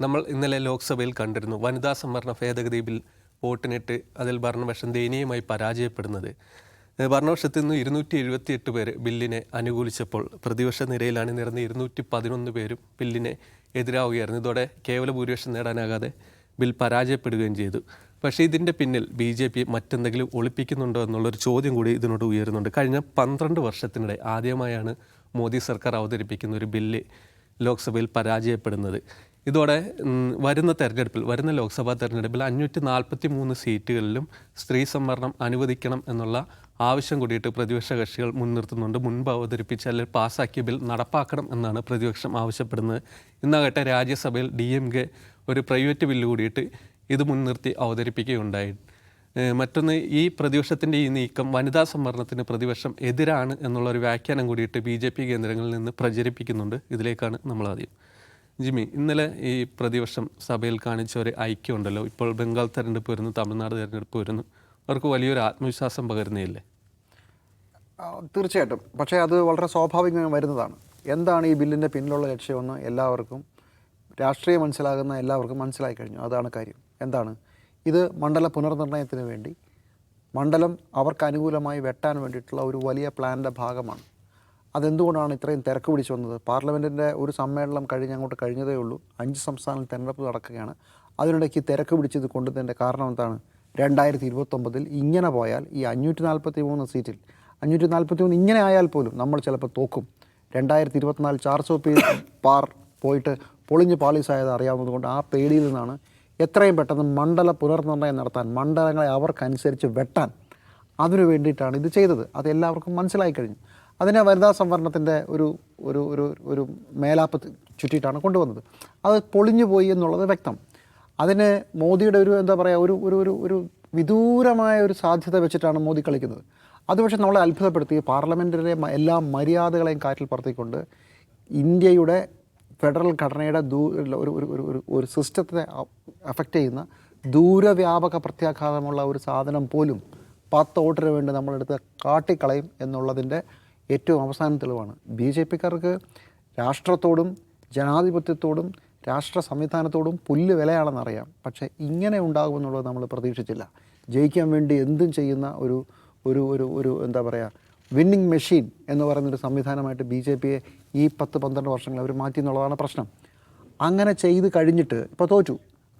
നമ്മൾ ഇന്നലെ ലോക്സഭയിൽ കണ്ടിരുന്നു വനിതാ സംവരണ ഭേദഗതി ബിൽ വോട്ടിനിട്ട് അതിൽ ഭരണപക്ഷം ദയനീയമായി പരാജയപ്പെടുന്നത്. ഭരണപക്ഷത്തിൽ നിന്ന് 278 പേര് ബില്ലിനെ അനുകൂലിച്ചപ്പോൾ പ്രതിപക്ഷ നിരയിലാണ് നിറഞ്ഞ 211 പേരും ബില്ലിനെ എതിരാവുകയായിരുന്നു. ഇതോടെ കേവല ഭൂരിപക്ഷം നേടാനാകാതെ ബിൽ പരാജയപ്പെടുകയും ചെയ്തു. പക്ഷേ ഇതിൻ്റെ പിന്നിൽ BJP മറ്റെന്തെങ്കിലും ഒളിപ്പിക്കുന്നുണ്ടോ എന്നുള്ളൊരു ചോദ്യം കൂടി ഇതിനോട് ഉയരുന്നുണ്ട്. കഴിഞ്ഞ 12 വർഷത്തിനിടെ ആദ്യമായാണ് മോദി സർക്കാർ അവതരിപ്പിക്കുന്ന ഒരു ബില്ല് ലോക്സഭയിൽ പരാജയപ്പെടുന്നത്. ഇതോടെ വരുന്ന ലോക്സഭാ തെരഞ്ഞെടുപ്പിൽ 543 സീറ്റുകളിലും സ്ത്രീ സംവരണം അനുവദിക്കണം എന്നുള്ള ആവശ്യം കൂടിയിട്ട് പ്രതിപക്ഷ കക്ഷികൾ മുൻനിർത്തുന്നുണ്ട്. മുൻപ് അവതരിപ്പിച്ച അല്ലെങ്കിൽ പാസ്സാക്കിയ ബിൽ നടപ്പാക്കണം എന്നാണ് പ്രതിപക്ഷം ആവശ്യപ്പെടുന്നത്. ഇന്നാകട്ടെ രാജ്യസഭയിൽ DMK ഒരു പ്രൈവറ്റ് ബില്ല് കൂടിയിട്ട് ഇത് മുൻനിർത്തി അവതരിപ്പിക്കുകയുണ്ടായി. മറ്റൊന്ന്, ഈ പ്രതിപക്ഷത്തിൻ്റെ ഈ നീക്കം വനിതാ സംവരണത്തിന് പ്രതിപക്ഷം എതിരാണ് എന്നുള്ളൊരു വ്യാഖ്യാനം കൂടിയിട്ട് BJP കേന്ദ്രങ്ങളിൽ നിന്ന് പ്രചരിപ്പിക്കുന്നുണ്ട്. ഇതിലേക്കാണ് നമ്മളാദ്യം. ജിമ്മി, ഇന്നലെ ഈ പ്രതിപക്ഷം സഭയിൽ കാണിച്ച ഒരു ഐക്യം ഉണ്ടല്ലോ. ഇപ്പോൾ ബംഗാൾ തെരഞ്ഞെടുപ്പ് വരുന്നു, തമിഴ്നാട് തെരഞ്ഞെടുപ്പ് വരുന്നു, അവർക്ക് വലിയൊരു ആത്മവിശ്വാസം പകരുന്നില്ലേ? തീർച്ചയായിട്ടും. പക്ഷേ അത് വളരെ സ്വാഭാവികമായി വരുന്നതാണ്. എന്താണ് ഈ ബില്ലിൻ്റെ പിന്നിലുള്ള ലക്ഷ്യമെന്ന് എല്ലാവർക്കും, രാഷ്ട്രീയം മനസ്സിലാകുന്ന എല്ലാവർക്കും മനസ്സിലായി കഴിഞ്ഞു. അതാണ് കാര്യം. എന്താണ് ഇത്? മണ്ഡല പുനർനിർണയത്തിന് വേണ്ടി മണ്ഡലം അവർക്ക് അനുകൂലമായി വെട്ടാൻ വേണ്ടിയിട്ടുള്ള ഒരു വലിയ പ്ലാനിൻ്റെ ഭാഗമാണ്. അതെന്തുകൊണ്ടാണ് ഇത്രയും തിരക്ക് പിടിച്ചു വന്നത്? പാർലമെൻറ്റിൻ്റെ ഒരു സമ്മേളനം അങ്ങോട്ട് കഴിഞ്ഞതേ ഉള്ളൂ. 5 സംസ്ഥാനങ്ങളിൽ തെരഞ്ഞെടുപ്പ് നടക്കുകയാണ്. അതിനിടയ്ക്ക് തിരക്ക് പിടിച്ചത് കൊണ്ടുതന്നെ കാരണം എന്താണ്? 2029 ഇങ്ങനെ പോയാൽ ഈ 543 സീറ്റിൽ 543 ഇങ്ങനെ ആയാൽ പോലും നമ്മൾ ചിലപ്പോൾ തോക്കും. 2024 400 പാർ പോയിട്ട് പൊളിഞ്ഞ് പാളീസായത് അറിയാവുന്നതുകൊണ്ട് ആ പേടിയിൽ നിന്നാണ് എത്രയും പെട്ടെന്ന് മണ്ഡല പുനർനിർണയം നടത്താൻ, മണ്ഡലങ്ങളെ അവർക്കനുസരിച്ച് വെട്ടാൻ, അതിനു വേണ്ടിയിട്ടാണ് ഇത് ചെയ്തത്. അത് എല്ലാവർക്കും മനസ്സിലായി കഴിഞ്ഞു. അതിനെ വനിതാ സംവരണത്തിൻ്റെ ഒരു ഒരു ഒരു ഒരു മേലാപ്പ് ചുറ്റിയിട്ടാണ് കൊണ്ടുവന്നത്. അത് പൊളിഞ്ഞു പോയി എന്നുള്ളത് വ്യക്തം. അതിന് മോദിയുടെ ഒരു എന്താ പറയുക, ഒരു ഒരു ഒരു ഒരു വിദൂരമായ ഒരു സാധ്യത വെച്ചിട്ടാണ് മോദി കളിക്കുന്നത്. അത് പക്ഷേ നമ്മളെ അത്ഭുതപ്പെടുത്തി. പാർലമെൻറ്റിലെ എല്ലാ മര്യാദകളെയും കാറ്റിൽ പറത്തിക്കൊണ്ട് ഇന്ത്യയുടെ ഫെഡറൽ ഘടനയുടെ ഒരു സിസ്റ്റത്തെ അഫക്റ്റ് ചെയ്യുന്ന ദൂരവ്യാപക പ്രത്യാഘാതമുള്ള ഒരു സാധനം പോലും 10 വോട്ടിന് വേണ്ടി നമ്മളെടുത്ത് കാട്ടിക്കളയും എന്നുള്ളതിൻ്റെ ഏറ്റവും അവസാന തെളിവാണ്. BJPക്കാർക്ക് രാഷ്ട്രത്തോടും ജനാധിപത്യത്തോടും രാഷ്ട്ര സംവിധാനത്തോടും പുല്ല് വിലയാണെന്നറിയാം. പക്ഷേ ഇങ്ങനെ ഉണ്ടാകുമെന്നുള്ളത് നമ്മൾ പ്രതീക്ഷിച്ചില്ല. ജയിക്കാൻ വേണ്ടി എന്തും ചെയ്യുന്ന ഒരു ഒരു ഒരു ഒരു എന്താ പറയുക, വിന്നിങ് മെഷീൻ എന്ന് പറയുന്നൊരു സംവിധാനമായിട്ട് BJPയെ ഈ 10-12 വർഷങ്ങൾ അവർ മാറ്റി എന്നുള്ളതാണ് പ്രശ്നം. അങ്ങനെ ചെയ്ത് കഴിഞ്ഞിട്ട് ഇപ്പോൾ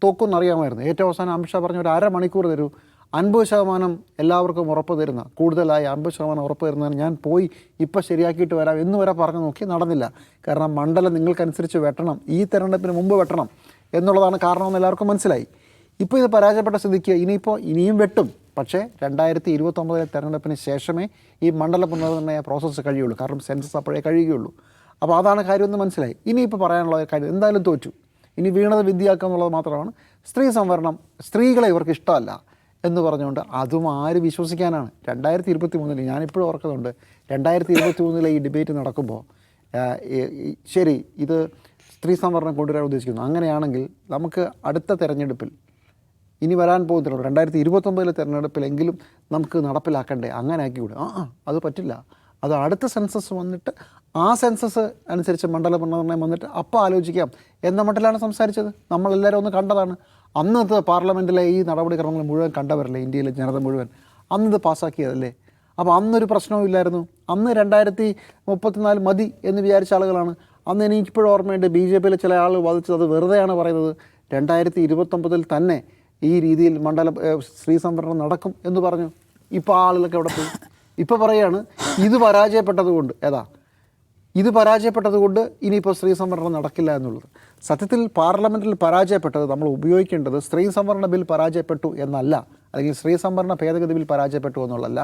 തോക്കുമെന്നറിയാമായിരുന്നു. ഏറ്റവും അവസാനം അമിത്ഷാ പറഞ്ഞ ഒരു അരമണിക്കൂർ തരൂ, 50% എല്ലാവർക്കും ഉറപ്പ് തരുന്ന, കൂടുതലായി 50% ഉറപ്പ് തരുന്നതിന് ഞാൻ പോയി ഇപ്പോൾ ശരിയാക്കിയിട്ട് വരാം എന്ന് വരെ പറഞ്ഞു നോക്കി. നടന്നില്ല. കാരണം മണ്ഡലം നിങ്ങൾക്കനുസരിച്ച് വെട്ടണം, ഈ തെരഞ്ഞെടുപ്പിന് മുമ്പ് വെട്ടണം എന്നുള്ളതാണ് കാരണമെന്ന് എല്ലാവർക്കും മനസ്സിലായി. ഇപ്പോൾ ഇത് പരാജയപ്പെട്ട സ്ഥിതിക്ക് ഇനിയും വെട്ടും. പക്ഷേ 2029 തെരഞ്ഞെടുപ്പിന് ശേഷമേ ഈ മണ്ഡല പുനർനിർണയ പ്രോസസ്സ് കഴിയുള്ളൂ. കാരണം സെൻസസ് അപ്പോഴേ കഴിയുകയുള്ളൂ. അപ്പോൾ അതാണ് കാര്യമെന്ന് മനസ്സിലായി. ഇനിയിപ്പോൾ പറയാനുള്ള കാര്യം, എന്തായാലും തോറ്റു, ഇനി വീണത് വിദ്യയാക്കുക എന്നുള്ളത് മാത്രമാണ്. സ്ത്രീ സംവരണം, സ്ത്രീകളെ ഇവർക്ക് ഇഷ്ടമല്ല എന്ന് പറഞ്ഞുകൊണ്ട് അതും ആര് വിശ്വസിക്കാനാണ്? 2023 ഞാനിപ്പോഴും ഓർക്കുന്നുണ്ട്, 2023 ഈ ഡിബേറ്റ് നടക്കുമ്പോൾ ശരി ഇത് സ്ത്രീ സംവരണം കൊണ്ടുവരാൻ ഉദ്ദേശിക്കുന്നു, അങ്ങനെയാണെങ്കിൽ നമുക്ക് അടുത്ത തെരഞ്ഞെടുപ്പിൽ, ഇനി വരാൻ പോകുന്നില്ല 2029 തെരഞ്ഞെടുപ്പിലെങ്കിലും നമുക്ക് നടപ്പിലാക്കണ്ടേ, അങ്ങനെ ആക്കിക്കൂടെ? അത് പറ്റില്ല. അത് അടുത്ത സെൻസസ് വന്നിട്ട് ആ സെൻസസ് അനുസരിച്ച് മണ്ഡല പുനർനിർണയം വന്നിട്ട് അപ്പോൾ ആലോചിക്കാം എന്ന മട്ടിലാണ് സംസാരിച്ചത്. നമ്മളെല്ലാവരും ഒന്ന് കണ്ടതാണ്. അന്നത്തെ പാർലമെൻറ്റിലെ ഈ നടപടിക്രമങ്ങൾ മുഴുവൻ കണ്ടവരല്ലേ, ഇന്ത്യയിലെ ജനത മുഴുവൻ അന്നത് പാസ്സാക്കിയതല്ലേ. അപ്പോൾ അന്നൊരു പ്രശ്നവും ഇല്ലായിരുന്നു. അന്ന് 2034 മതി എന്ന് വിചാരിച്ച ആളുകളാണ്. അന്ന് എനിക്കിപ്പോഴും ഓർമ്മയുണ്ട്, BJPയിലെ ചില ആൾ വാദിച്ചത് അത് വെറുതെയാണ് പറയുന്നത്. 2029 തന്നെ ഈ രീതിയിൽ സ്ത്രീ സംവരണം നടക്കും എന്ന് പറഞ്ഞു. ഇപ്പോൾ ആളുകളൊക്കെ എവിടെ പോയി? ഇപ്പോൾ പറയുകയാണ് ഇത് പരാജയപ്പെട്ടത് കൊണ്ട് ഇനിയിപ്പോൾ സ്ത്രീ സംവരണം നടക്കില്ല എന്നുള്ളത്. സത്യത്തിൽ പാർലമെൻറ്റിൽ പരാജയപ്പെട്ടത്, നമ്മൾ ഉപയോഗിക്കേണ്ടത് സ്ത്രീ സംവരണ ബിൽ പരാജയപ്പെട്ടു എന്നല്ല, അല്ലെങ്കിൽ സ്ത്രീ സംവരണ ഭേദഗതി ബിൽ പരാജയപ്പെട്ടു എന്നുള്ളതല്ല.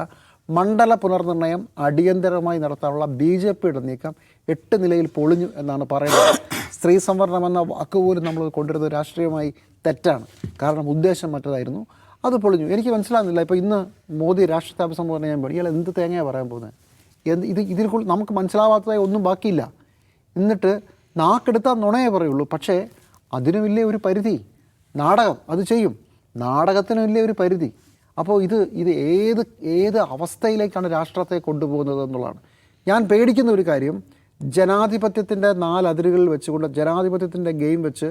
മണ്ഡല പുനർനിർണയം അടിയന്തരമായി നടത്താനുള്ള BJPയുടെ നീക്കം 8 നിലയിൽ പൊളിഞ്ഞു എന്നാണ് പറയുന്നത്. സ്ത്രീ സംവരണം എന്ന വാക്ക് പോലും നമ്മൾ കൊണ്ടുവരുന്നത് രാഷ്ട്രീയമായി തെറ്റാണ്. കാരണം ഉദ്ദേശം മറ്റതായിരുന്നു, അത് പൊളിഞ്ഞു. എനിക്ക് മനസ്സിലാകുന്നില്ല. ഇപ്പോൾ ഇന്ന് മോദി രാഷ്ട്രത്തെ അഭിസംബോധന ചെയ്യാൻ പോയി, ഇയാൾ എന്ത് തേങ്ങയാണ് പറയാൻ പോകുന്നത്? ഇതിൽ നമുക്ക് മനസ്സിലാവാത്തതായി ഒന്നും ബാക്കിയില്ല. എന്നിട്ട് നാക്കെടുത്താൽ നുണയേ പറയുള്ളൂ. പക്ഷേ അതിന് വലിയൊരു പരിധി. നാടകം അത് ചെയ്യും, നാടകത്തിന് വലിയൊരു പരിധി. അപ്പോൾ ഇത് ഏത് അവസ്ഥയിലേക്കാണ് രാഷ്ട്രത്തെ കൊണ്ടുപോകുന്നത് എന്നുള്ളതാണ് ഞാൻ പേടിക്കുന്ന ഒരു കാര്യം. ജനാധിപത്യത്തിൻ്റെ 4 അതിരുകളിൽ വെച്ചുകൊണ്ട്, ജനാധിപത്യത്തിൻ്റെ ഗെയിം വെച്ച്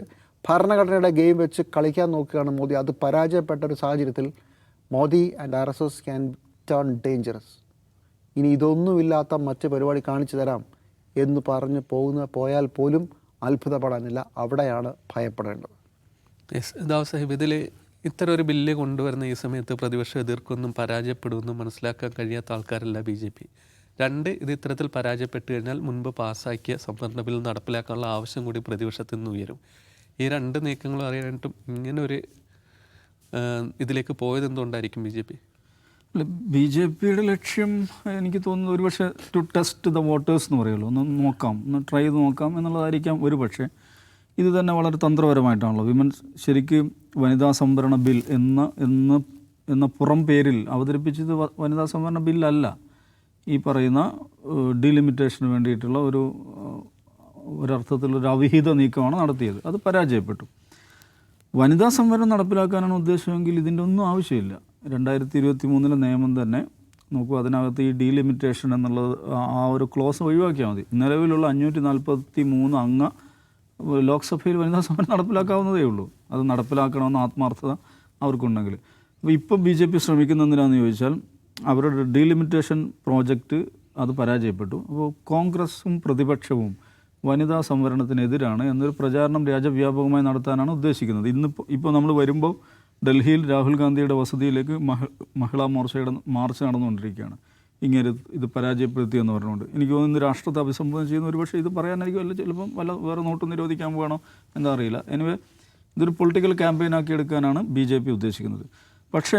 ഭരണഘടനയുടെ ഗെയിം വെച്ച് കളിക്കാൻ നോക്കുകയാണ് മോദി. അത് പരാജയപ്പെട്ട ഒരു സാഹചര്യത്തിൽ Modi and RSS can turn dangerous. ഇനി ഇതൊന്നുമില്ലാത്ത മറ്റ് പരിപാടി കാണിച്ചു തരാം എന്ന് പറഞ്ഞ് പോയാൽ പോലും അത്ഭുതപ്പെടാനില്ല. അവിടെയാണ് ഭയപ്പെടേണ്ടത്. യെസ്, ദാവ് സാഹിബ്, ഇതിൽ ഇത്തരം ഒരു ബില്ല് കൊണ്ടുവരുന്ന ഈ സമയത്ത് പ്രതിപക്ഷം എതിർക്കൊന്നും പരാജയപ്പെടുമെന്നും മനസ്സിലാക്കാൻ കഴിയാത്ത ആൾക്കാരല്ല BJP. രണ്ട്, ഇത് ഇത്തരത്തിൽ പരാജയപ്പെട്ട് കഴിഞ്ഞാൽ മുൻപ് പാസ്സാക്കിയ സംവരണ ബിൽ നടപ്പിലാക്കാനുള്ള ആവശ്യം കൂടി പ്രതിപക്ഷത്തിൽ നിന്ന് ഉയരും. ഈ രണ്ട് നീക്കങ്ങളും അറിയാനായിട്ടും ഇങ്ങനെ ഒരു ഇതിലേക്ക് പോയത് എന്തുകൊണ്ടായിരിക്കും BJP? അല്ല, BJPയുടെ ലക്ഷ്യം എനിക്ക് തോന്നുന്നു ഒരുപക്ഷെ ടു ടെസ്റ്റ് ദ വോട്ടേഴ്സ് എന്ന് പറയുമല്ലോ, ഒന്ന് നോക്കാം, ഒന്ന് ട്രൈ ചെയ്ത് നോക്കാം എന്നുള്ളതായിരിക്കാം ഒരു പക്ഷേ. ഇത് തന്നെ വളരെ തന്ത്രപരമായിട്ടാണല്ലോ ശരിക്ക് വനിതാ സംവരണ ബിൽ എന്ന പുറം പേരിൽ അവതരിപ്പിച്ചത് വനിതാ സംവരണ ബില്ലല്ല. ഈ പറയുന്ന ഡീലിമിറ്റേഷന് വേണ്ടിയിട്ടുള്ള ഒരർത്ഥത്തിലൊരു അവിഹിത നീക്കമാണ് നടത്തിയത്. അത് പരാജയപ്പെട്ടു. വനിതാ സംവരണം നടപ്പിലാക്കാനാണ് ഉദ്ദേശമെങ്കിൽ ഇതിൻ്റെ ഒന്നും ആവശ്യമില്ല. 2023 നിയമം തന്നെ നോക്കൂ, അതിനകത്ത് ഈ ഡീലിമിറ്റേഷൻ എന്നുള്ളത് ആ ഒരു ക്ലോസ് ഒഴിവാക്കിയാൽ മതി. നിലവിലുള്ള 543 അംഗ ലോക്സഭയിൽ വനിതാ സംവരണം നടപ്പിലാക്കാവുന്നതേ ഉള്ളൂ. അത് നടപ്പിലാക്കണമെന്ന ആത്മാർത്ഥത അവർക്കുണ്ടെങ്കിൽ. അപ്പോൾ ഇപ്പോൾ BJP ശ്രമിക്കുന്ന എന്തിനാണെന്ന് ചോദിച്ചാൽ, അവരുടെ ഡീലിമിറ്റേഷൻ പ്രോജക്റ്റ് അത് പരാജയപ്പെട്ടു. അപ്പോൾ കോൺഗ്രസും പ്രതിപക്ഷവും വനിതാ സംവരണത്തിനെതിരാണ് എന്നൊരു പ്രചാരണം രാജ്യവ്യാപകമായി നടത്താനാണ് ഉദ്ദേശിക്കുന്നത്. ഇപ്പോൾ നമ്മൾ വരുമ്പോൾ ഡൽഹിയിൽ രാഹുൽ ഗാന്ധിയുടെ വസതിയിലേക്ക് മഹിളാ മോർച്ചയുടെ മാർച്ച് നടന്നുകൊണ്ടിരിക്കുകയാണ്. ഇങ്ങനെ ഇത് പരാജയപ്പെടുത്തിയെന്ന് പറഞ്ഞുകൊണ്ട്. എനിക്ക് തോന്നുന്നു രാഷ്ട്രത്തെ അഭിസംബോധന ചെയ്യുന്ന ഒരുപക്ഷെ ഇത് പറയാനായിരിക്കും, അല്ല ചിലപ്പം വേറെ നോട്ട് നിരോധിക്കാൻ പോകണോ എന്താ അറിയില്ല. എനിവേ, ഇതൊരു പൊളിറ്റിക്കൽ ക്യാമ്പയിനാക്കി എടുക്കാനാണ് BJP ഉദ്ദേശിക്കുന്നത്. പക്ഷേ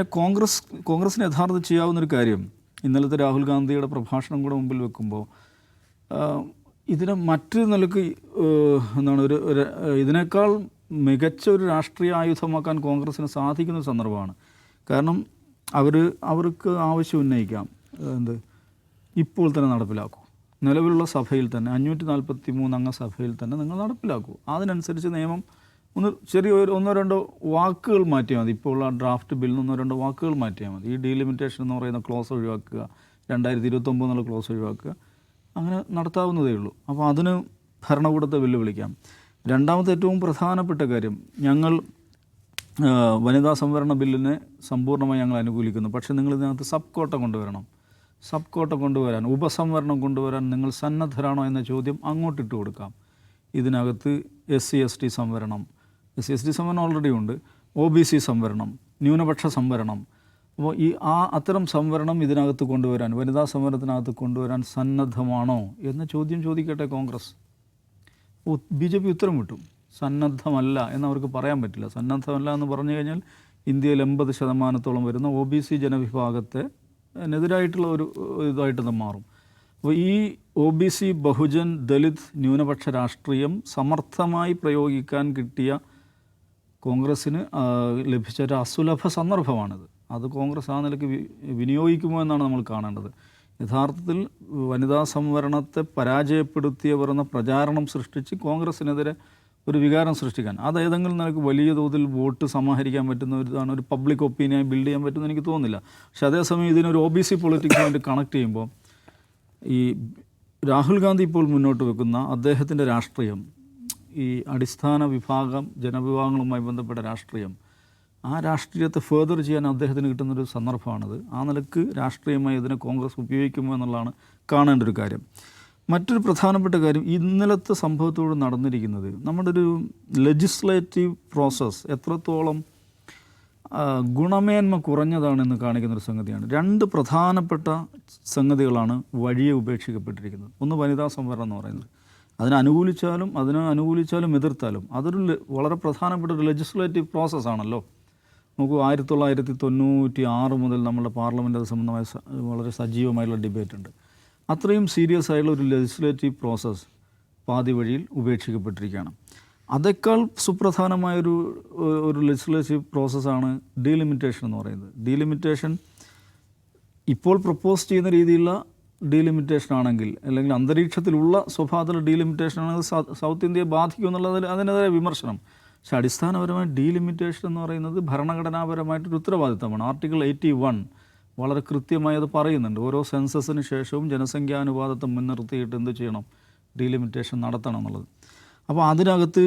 കോൺഗ്രസിന് യഥാർത്ഥം ചെയ്യാവുന്നൊരു കാര്യം, ഇന്നലത്തെ രാഹുൽ ഗാന്ധിയുടെ പ്രഭാഷണം കൂടെ മുമ്പിൽ വെക്കുമ്പോൾ ഇതിനെ മറ്റൊരു നിലക്ക് ഇതിനേക്കാൾ മികച്ച ഒരു രാഷ്ട്രീയ ആയുധമാക്കാൻ കോൺഗ്രസ്സിന് സാധിക്കുന്ന സന്ദർഭമാണ്. കാരണം അവർക്ക് ആവശ്യം ഉന്നയിക്കാം, ഇപ്പോൾ തന്നെ നടപ്പിലാക്കൂ, നിലവിലുള്ള സഭയിൽ തന്നെ 543 അംഗ സഭയിൽ തന്നെ നിങ്ങൾ നടപ്പിലാക്കൂ. അതിനനുസരിച്ച് നിയമം ഒന്നോ രണ്ടോ വാക്കുകൾ മാറ്റിയാൽ മതി. ഇപ്പോൾ ഉള്ള ഡ്രാഫ്റ്റ് ബില്ലിൽ 1-2 വാക്കുകൾ മാറ്റിയാൽ മതി. ഈ ഡീലിമിറ്റേഷൻ എന്ന് പറയുന്ന ക്ലോസ് ഒഴിവാക്കുക, 2029 എന്നുള്ള ക്ലോസ് ഒഴിവാക്കുക, അങ്ങനെ നടത്താവുന്നതേ ഉള്ളൂ. അപ്പോൾ അതിന് ഭരണകൂടത്തെ വെല്ലുവിളിക്കാം. രണ്ടാമത്തെ ഏറ്റവും പ്രധാനപ്പെട്ട കാര്യം, ഞങ്ങൾ വനിതാ സംവരണ ബില്ലിനെ സമ്പൂർണ്ണമായി ഞങ്ങൾ അനുകൂലിക്കുന്നു. പക്ഷേ നിങ്ങൾ ഇതിനകത്ത് സബ് കോട്ട കൊണ്ടുവരാൻ, ഉപസംവരണം കൊണ്ടുവരാൻ നിങ്ങൾ സന്നദ്ധരാണോ എന്ന ചോദ്യം അങ്ങോട്ടിട്ട് കൊടുക്കാം. ഇതിനകത്ത് SC/ST സംവരണം ഓൾറെഡി ഉണ്ട്, OBC സംവരണം, ന്യൂനപക്ഷ സംവരണം. അപ്പോൾ അത്തരം സംവരണം ഇതിനകത്ത് കൊണ്ടുവരാൻ, വനിതാ സംവരണത്തിനകത്ത് കൊണ്ടുവരാൻ സന്നദ്ധമാണോ എന്ന ചോദ്യം ചോദിക്കട്ടെ കോൺഗ്രസ്. BJP ഉത്തരം വിട്ടു, സന്നദ്ധമല്ല എന്നവർക്ക് പറയാൻ പറ്റില്ല. സന്നദ്ധമല്ല എന്ന് പറഞ്ഞു കഴിഞ്ഞാൽ ഇന്ത്യയിൽ 80% വരുന്ന OBC ജനവിഭാഗത്തിനെതിരായിട്ടുള്ള ഒരു ഇതായിട്ട് മാറും. അപ്പോൾ ഈ OBC, ബഹുജൻ, ദലിത്, ന്യൂനപക്ഷ രാഷ്ട്രീയം സമർത്ഥമായി പ്രയോഗിക്കാൻ കിട്ടിയ കോൺഗ്രസ്സിന് ലഭിച്ച ഒരു അസുലഭ സന്ദർഭമാണിത്. അത് കോൺഗ്രസ് ആ നിലയ്ക്ക് വിനിയോഗിക്കുമോ എന്നാണ് നമ്മൾ കാണേണ്ടത്. യഥാർത്ഥത്തിൽ വനിതാ സംവരണത്തെ പരാജയപ്പെടുത്തിയവർ എന്ന പ്രചാരണം സൃഷ്ടിച്ച് കോൺഗ്രസ്സിനെതിരെ ഒരു വികാരം സൃഷ്ടിക്കാൻ, അത് ഏതെങ്കിലും നിലയ്ക്ക് വലിയ തോതിൽ വോട്ട് സമാഹരിക്കാൻ പറ്റുന്ന ഇതാണ്, ഒരു പബ്ലിക് ഒപ്പീനിയൻ ബിൽഡ് ചെയ്യാൻ പറ്റുമെന്ന് എനിക്ക് തോന്നുന്നില്ല. പക്ഷേ അതേസമയം ഇതിനൊരു OBC പൊളിറ്റിക്സുമായിട്ട് കണക്ട് ചെയ്യുമ്പോൾ ഈ രാഹുൽ ഗാന്ധി ഇപ്പോൾ മുന്നോട്ട് വെക്കുന്ന അദ്ദേഹത്തിൻ്റെ രാഷ്ട്രീയം, ഈ അടിസ്ഥാന വിഭാഗം ജനവിഭാഗങ്ങളുമായി ബന്ധപ്പെട്ട രാഷ്ട്രീയം, ആ രാഷ്ട്രീയത്തെ ഫേർദർ ചെയ്യാൻ അദ്ദേഹത്തിന് കിട്ടുന്നൊരു സന്ദർഭമാണത്. ആ നിലക്ക് രാഷ്ട്രീയമായി ഇതിനെ കോൺഗ്രസ് ഉപയോഗിക്കുമോ എന്നുള്ളതാണ് കാണേണ്ട ഒരു കാര്യം. മറ്റൊരു പ്രധാനപ്പെട്ട കാര്യം, ഇന്നലത്തെ സംഭവത്തോട് നടന്നിരിക്കുന്നത് നമ്മുടെ ഒരു ലെജിസ്ലേറ്റീവ് പ്രോസസ്സ് എത്രത്തോളം ഗുണമേന്മ കുറഞ്ഞതാണെന്ന് കാണിക്കുന്നൊരു സംഗതിയാണ്. 2 പ്രധാനപ്പെട്ട സംഗതികളാണ് വഴിയെ ഉപേക്ഷിക്കപ്പെട്ടിരിക്കുന്നത്. ഒന്ന് വനിതാ സംവരണം എന്ന് പറയുന്നത്, അതിനെ അനുകൂലിച്ചാലും എതിർത്താലും അതൊരു വളരെ പ്രധാനപ്പെട്ട ഒരു ലെജിസ്ലേറ്റീവ് പ്രോസസ്സാണല്ലോ. നോക്കൂ, 1996 മുതൽ നമ്മുടെ പാർലമെൻറ്റ് അത് സംബന്ധമായ വളരെ സജീവമായുള്ള ഡിബേറ്റ് ഉണ്ട്. അത്രയും സീരിയസ് ആയിട്ടുള്ള ഒരു ലെജിസ്ലേറ്റീവ് പ്രോസസ്സ് പാതി വഴിയിൽ ഉപേക്ഷിക്കപ്പെട്ടിരിക്കുകയാണ്. അതേക്കാൾ സുപ്രധാനമായൊരു ലെജിസ്ലേറ്റീവ് പ്രോസസ്സാണ് ഡീലിമിറ്റേഷൻ എന്ന് പറയുന്നത്. ഡീലിമിറ്റേഷൻ ഇപ്പോൾ പ്രപ്പോസ് ചെയ്യുന്ന രീതിയിലുള്ള ഡീലിമിറ്റേഷൻ ആണെങ്കിൽ, അല്ലെങ്കിൽ അന്തരീക്ഷത്തിലുള്ള സ്വഭാവത്തിലുള്ള ഡീലിമിറ്റേഷൻ ആണെങ്കിൽ സൗത്ത് ഇന്ത്യയെ ബാധിക്കും എന്നുള്ളതിൽ അതിനെതിരെ വിമർശനം. പക്ഷേ അടിസ്ഥാനപരമായി ഡീലിമിറ്റേഷൻ എന്ന് പറയുന്നത് ഭരണഘടനാപരമായിട്ടൊരു ഉത്തരവാദിത്തമാണ്. ആർട്ടിക്കിൾ 81 വളരെ കൃത്യമായി അത് പറയുന്നുണ്ട്. ഓരോ സെൻസസിന് ശേഷവും ജനസംഖ്യാനുപാതത്തെ മുൻനിർത്തിയിട്ട് എന്ത് ചെയ്യണം, ഡീലിമിറ്റേഷൻ നടത്തണം എന്നുള്ളത്. അപ്പോൾ അതിനകത്ത്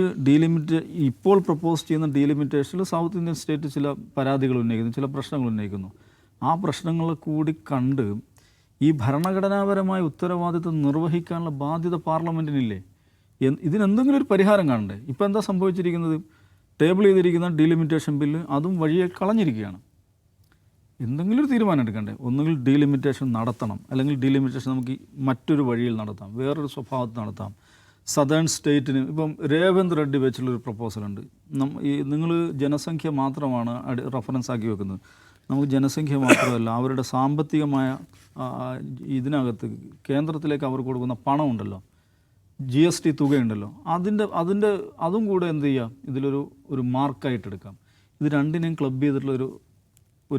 ഇപ്പോൾ പ്രപ്പോസ് ചെയ്യുന്ന ഡീലിമിറ്റേഷനിൽ സൗത്ത് ഇന്ത്യൻ സ്റ്റേറ്റ് ചില പരാതികൾ ഉന്നയിക്കുന്നു, ചില പ്രശ്നങ്ങൾ ഉന്നയിക്കുന്നു. ആ പ്രശ്നങ്ങൾ കൂടി കണ്ട് ഈ ഭരണഘടനാപരമായ ഉത്തരവാദിത്വം നിർവഹിക്കാനുള്ള ബാധ്യത പാർലമെൻറ്റിനില്ലേ? ഇതിനെന്തെങ്കിലും ഒരു പരിഹാരം കാണണ്ടേ? ഇപ്പോൾ എന്താ സംഭവിച്ചിരിക്കുന്നത്? ടേബിൾ ചെയ്തിരിക്കുന്ന ഡീലിമിറ്റേഷൻ ബില്ല് അതും വഴിയെ കളഞ്ഞിരിക്കുകയാണ്. എന്തെങ്കിലും ഒരു തീരുമാനം എടുക്കണ്ടേ? ഒന്നുകിൽ ഡീലിമിറ്റേഷൻ നടത്തണം, അല്ലെങ്കിൽ ഡീലിമിറ്റേഷൻ നമുക്ക് മറ്റൊരു വഴിയിൽ നടത്താം, വേറൊരു സ്വഭാവത്തിൽ നടത്താം. സദേൺ സ്റ്റേറ്റിന് ഇപ്പം രേവന്ത് റെഡ്ഡി വെച്ചുള്ളൊരു പ്രപ്പോസലുണ്ട്. നിങ്ങൾ ജനസംഖ്യ മാത്രമാണ് റെഫറൻസ് ആക്കി വെക്കുന്നത്. നമുക്ക് ജനസംഖ്യ മാത്രമല്ല, അവരുടെ സാമ്പത്തികമായ ഇതിനകത്ത് കേന്ദ്രത്തിലേക്ക് അവർ കൊടുക്കുന്ന പണമുണ്ടല്ലോ, GST തുകയുണ്ടല്ലോ, അതും കൂടെ എന്ത് ചെയ്യാം, ഇതിലൊരു മാർക്കായിട്ട് എടുക്കാം. ഇത് രണ്ടിനെയും ക്ലബ് ചെയ്തിട്ടുള്ളൊരു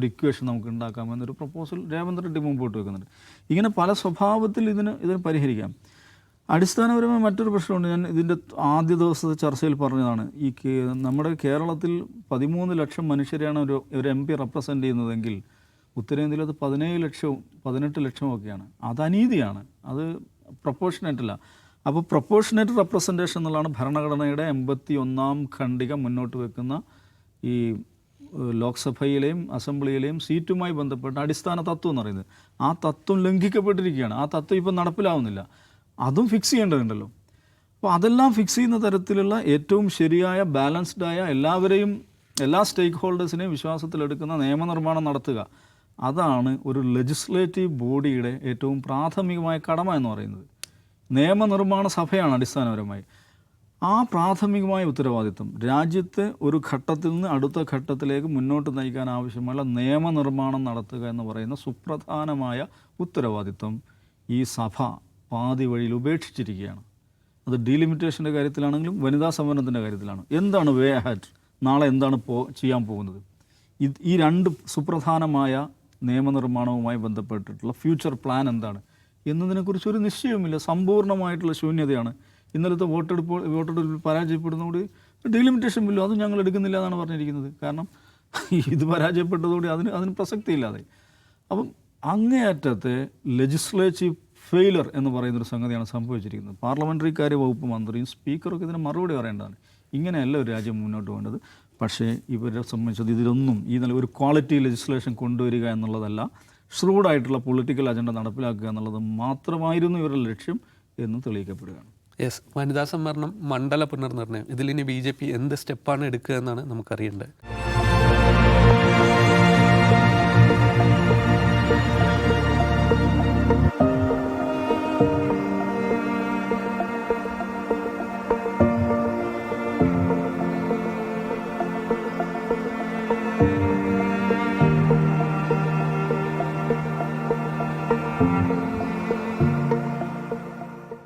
ഇക്വേഷൻ നമുക്ക് ഉണ്ടാക്കാമെന്നൊരു പ്രപ്പോസൽ രേവന്ത് റെഡ്ഡി മുമ്പോട്ട് വെക്കുന്നുണ്ട്. ഇങ്ങനെ പല സ്വഭാവത്തിൽ ഇതിന് പരിഹരിക്കാം. അടിസ്ഥാനപരമായ മറ്റൊരു പ്രശ്നമുണ്ട്. ഞാൻ ഇതിൻ്റെ ആദ്യ ദിവസത്തെ ചർച്ചയിൽ പറഞ്ഞതാണ്. നമ്മുടെ കേരളത്തിൽ 13 ലക്ഷം മനുഷ്യരെയാണ് ഒരു MP റെപ്രസെൻ്റ് ചെയ്യുന്നതെങ്കിൽ ഉത്തരേന്ത്യയിൽ അത് 17 ലക്ഷവും 18 ലക്ഷവും ഒക്കെയാണ്. അത് അനീതിയാണ്, അത് പ്രൊപ്പോർഷനേറ്റ് അല്ല. അപ്പോൾ പ്രൊപ്പോർഷനേറ്റ് റെപ്രസെൻറ്റേഷൻ എന്നുള്ളതാണ് ഭരണഘടനയുടെ 81ാം ഖണ്ഡിക മുന്നോട്ട് വെക്കുന്ന ഈ ലോക്സഭയിലെയും അസംബ്ലിയിലെയും സീറ്റുമായി ബന്ധപ്പെട്ട അടിസ്ഥാന തത്വം എന്ന് പറയുന്നത്. ആ തത്വം ലംഘിക്കപ്പെട്ടിരിക്കുകയാണ്. ആ തത്വം ഇപ്പം നടപ്പിലാവുന്നില്ല. അതും ഫിക്സ് ചെയ്യേണ്ടതുണ്ടല്ലോ. അപ്പോൾ അതെല്ലാം ഫിക്സ് ചെയ്യുന്ന തരത്തിലുള്ള ഏറ്റവും ശരിയായ ബാലൻസ്ഡായ എല്ലാ സ്റ്റേക്ക് ഹോൾഡേഴ്സിനെയും വിശ്വാസത്തിലെടുക്കുന്ന നിയമനിർമ്മാണം നടത്തുക, അതാണ് ഒരു ലെജിസ്ലേറ്റീവ് ബോഡിയുടെ ഏറ്റവും പ്രാഥമികമായ കടമ എന്ന് പറയുന്നത്. നിയമനിർമ്മാണ സഭയാണ് അടിസ്ഥാനപരമായി. ആ പ്രാഥമികമായ ഉത്തരവാദിത്വം രാജ്യത്തെ ഒരു ഘട്ടത്തിൽ നിന്ന് അടുത്ത ഘട്ടത്തിലേക്ക് മുന്നോട്ട് നയിക്കാൻ ആവശ്യമുള്ള നിയമനിർമ്മാണം നടത്തുക എന്ന് പറയുന്ന സുപ്രധാനമായ ഉത്തരവാദിത്വം ഈ സഭ പാതി വഴിയിൽ ഉപേക്ഷിച്ചിരിക്കുകയാണ്. അത് ഡീലിമിറ്റേഷൻ്റെ കാര്യത്തിലാണെങ്കിലും വനിതാ സംവരണത്തിൻ്റെ കാര്യത്തിലാണ്. എന്താണ് വേ അഹെഡ്, നാളെ എന്താണ് ചെയ്യാൻ പോകുന്നത്? ഈ രണ്ട് സുപ്രധാനമായ നിയമനിർമ്മാണവുമായി ബന്ധപ്പെട്ടിട്ടുള്ള ഫ്യൂച്ചർ പ്ലാൻ എന്താണ് എന്നതിനെക്കുറിച്ച് ഒരു നിശ്ചയവുമില്ല. സമ്പൂർണ്ണമായിട്ടുള്ള ശൂന്യതയാണ്. ഇന്നലത്തെ വോട്ടെടുപ്പിൽ പരാജയപ്പെടുന്നതോട് ഡീലിമിറ്റേഷൻ ബില്ലും അതും ഞങ്ങൾ എടുക്കുന്നില്ല എന്നാണ് പറഞ്ഞിരിക്കുന്നത്. കാരണം ഇത് പരാജയപ്പെട്ടതോടെ അതിന് പ്രസക്തിയില്ലാതെ. അപ്പം അങ്ങേയറ്റത്തെ ലെജിസ്ലേറ്റീവ് ഫെയിലർ എന്ന് പറയുന്നൊരു സംഗതിയാണ് സംഭവിച്ചിരിക്കുന്നത്. പാർലമെൻ്ററി കാര്യ വകുപ്പ് മന്ത്രിയും സ്പീക്കറൊക്കെ ഇതിന് മറുപടി പറയേണ്ടതാണ്. ഇങ്ങനെയല്ല ഒരു രാജ്യം മുന്നോട്ട് പോകേണ്ടത്. പക്ഷേ ഇവരെ സംബന്ധിച്ചത് ഇതിലൊന്നും ഒരു ക്വാളിറ്റി ലെജിസ്ലേഷൻ കൊണ്ടുവരിക എന്നുള്ളതല്ല, ഷ്രൂഡായിട്ടുള്ള പൊളിറ്റിക്കൽ അജണ്ട നടപ്പിലാക്കുക എന്നുള്ളത് മാത്രമായിരുന്നു ഇവരുടെ ലക്ഷ്യം എന്ന് തെളിയിക്കപ്പെടുകയാണ്. യെസ്, വനിതാ സംവരണം, മണ്ഡല പുനർനിർണ്ണയം, ഇതിലിനി BJP എന്ത് സ്റ്റെപ്പാണ് എടുക്കുക എന്നാണ് നമുക്കറിയേണ്ടത്.